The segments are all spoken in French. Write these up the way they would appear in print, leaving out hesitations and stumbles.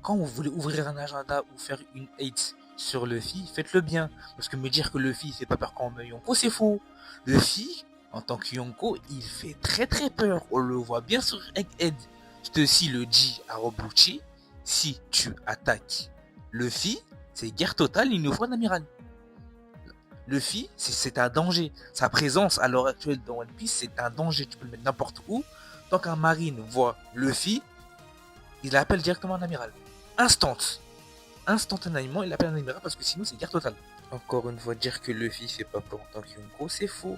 quand vous voulez ouvrir un agenda ou faire une hate sur Luffy, faites-le bien. Parce que me dire que Luffy fait pas peur comme Yonko, c'est faux. Luffy, en tant que Yonko, il fait très très peur. On le voit bien sur Egghead. Je te cite le Ji à Robuchi. Si tu attaques Luffy, c'est guerre totale, il nous faut un amiral. Luffy, c'est un danger. Sa présence à l'heure actuelle dans One Piece, c'est un danger. Tu peux le mettre n'importe où. Tant qu'un marine voit Luffy, il l'appelle directement un amiral. Instantanément, il l'appelle un amiral parce que sinon, c'est guerre totale. Encore une fois, dire que Luffy fait pas peur en tant que Yonko, c'est faux.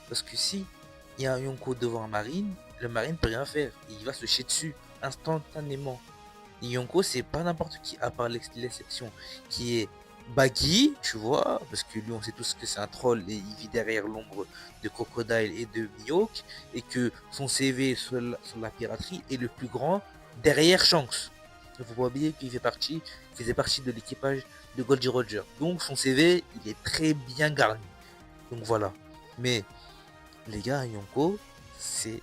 Parce que si il y a un Yonko devant un marine, le marine peut rien faire. Il va se chier dessus instantanément. Et Yonko, c'est pas n'importe qui, à part l'exception qui est Baggy, tu vois, parce que lui, on sait tous que c'est un troll et il vit derrière l'ombre de Crocodile et de Mihawk, et que son CV sur la piraterie est le plus grand derrière Shanks. Il faut pas oublier qu'il faisait partie de l'équipage de Goldie Roger. Donc son CV, il est très bien garni. Donc voilà. Mais les gars, Yonko, c'est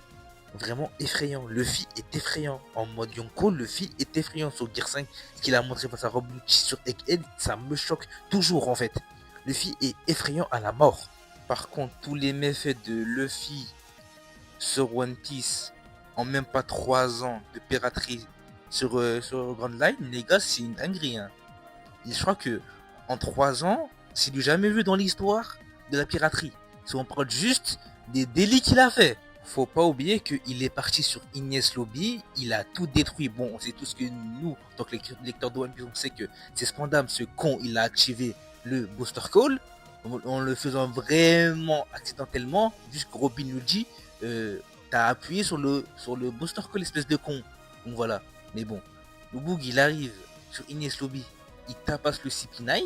vraiment effrayant. Luffy est effrayant. En mode Yonko, Luffy est effrayant sur Gear 5. Ce qu'il a montré face à Robuchi sur Egghead, ça me choque toujours en fait. Luffy est effrayant à la mort. Par contre, tous les méfaits de Luffy sur One Piece en même pas 3 ans de piraterie sur Grand Line, les gars, c'est une dinguerie. Hein. Et je crois que en 3 ans, c'est du jamais vu dans l'histoire de la piraterie. Si on parle juste des délits qu'il a fait. Faut pas oublier qu'il est parti sur Ines Lobby, il a tout détruit. Bon, on sait tous que nous, en tant que lecteurs de One Piece, on sait que c'est Spandam, ce con, il a activé le Booster Call, en le faisant vraiment accidentellement, juste que Robin nous dit, t'as appuyé sur le Booster Call, espèce de con. Donc voilà. Mais bon, le Boog, il arrive sur Ines Lobby, il tapasse le CP9,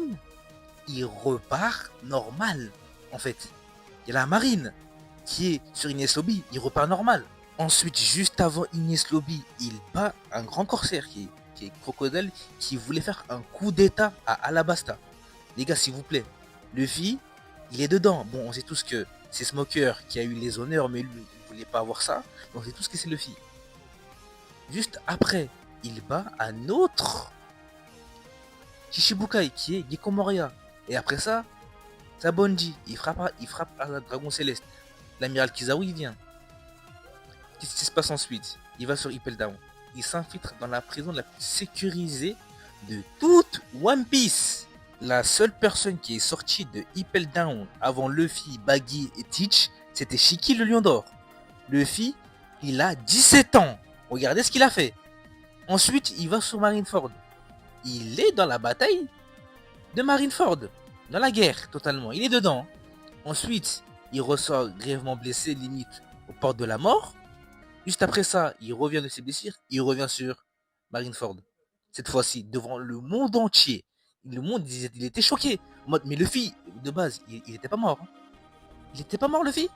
il repart normal, en fait. Il y a la marine qui est sur Ines Lobby, il repart normal. Ensuite, juste avant Ines Lobby, il bat un grand corsaire qui est Crocodile, qui voulait faire un coup d'état à Alabasta. Les gars, s'il vous plaît, Luffy, il est dedans. Bon, on sait tous que c'est Smoker qui a eu les honneurs, mais lui, il ne voulait pas avoir ça. On sait tous que c'est Luffy. Juste après, il bat un autre Shishibukai qui est Gekko Moria. Et après ça, Sabonji, il frappe à la Dragon Céleste. L'amiral Kizaru, il vient. Qu'est-ce qui se passe ensuite? Il va sur Impel Down. Il s'infiltre dans la prison la plus sécurisée de toute One Piece. La seule personne qui est sortie de Impel Down avant Luffy, Baggy et Teach, c'était Shiki le Lion d'Or. Luffy, il a 17 ans. Regardez ce qu'il a fait. Ensuite, il va sur Marineford. Il est dans la bataille de Marineford. Dans la guerre, totalement. Il est dedans. Ensuite, il ressort grièvement blessé, limite aux portes de la mort. Juste après ça, il revient de ses blessures. Il revient sur Marineford. Cette fois-ci, devant le monde entier. Le monde, il était choqué. En mode, mais Luffy, de base, il était pas mort. Hein. Il était pas mort, Luffy.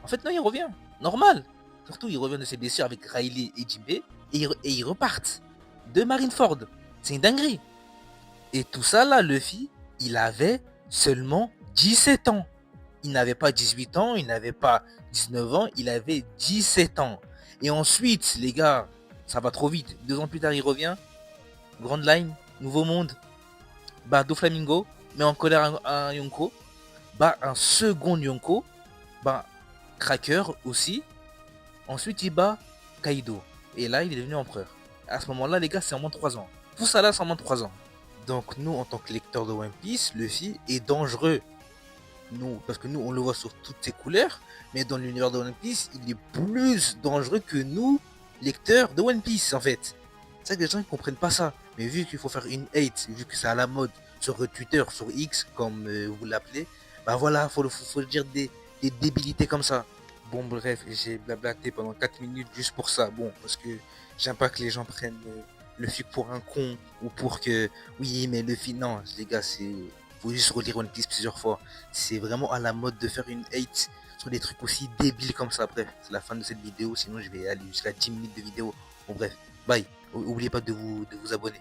En fait, non, il revient. Normal. Surtout, il revient de ses blessures avec Riley et Jinbe. Et ils repartent de Marineford. C'est une dinguerie. Et tout ça, là, Luffy, il avait seulement 17 ans. Il n'avait pas 18 ans, il n'avait pas 19 ans, il avait 17 ans. Et ensuite, les gars, ça va trop vite. 2 ans plus tard, il revient. Grand Line, Nouveau Monde. Bat Doflamingo, met en colère un Yonko. Bat un second Yonko. Bat Cracker aussi. Ensuite, il bat Kaido. Et là, il est devenu empereur. À ce moment-là, les gars, c'est en moins de 3 ans. Tout ça là, c'est en moins de 3 ans. Donc nous, en tant que lecteurs de One Piece, Luffy est dangereux. Nous, parce que nous, on le voit sur toutes ses couleurs, mais dans l'univers de One Piece, il est plus dangereux que nous, lecteurs de One Piece, en fait. C'est ça que les gens ne comprennent pas ça. Mais vu qu'il faut faire une hate, vu que c'est à la mode sur Twitter, sur X, comme vous l'appelez, bah voilà, faut dire des débilités comme ça. Bon, bref, j'ai blablaté pendant 4 minutes juste pour ça. Bon, parce que j'aime pas que les gens prennent Luffy pour un con, ou pour que, oui, mais Luffy, non, les gars, faut juste relire One Piece plusieurs fois. C'est vraiment à la mode de faire une hate sur des trucs aussi débiles comme ça. Bref, c'est la fin de cette vidéo, sinon je vais aller jusqu'à 10 minutes de vidéo. Bon bref, bye. Oubliez pas de vous abonner.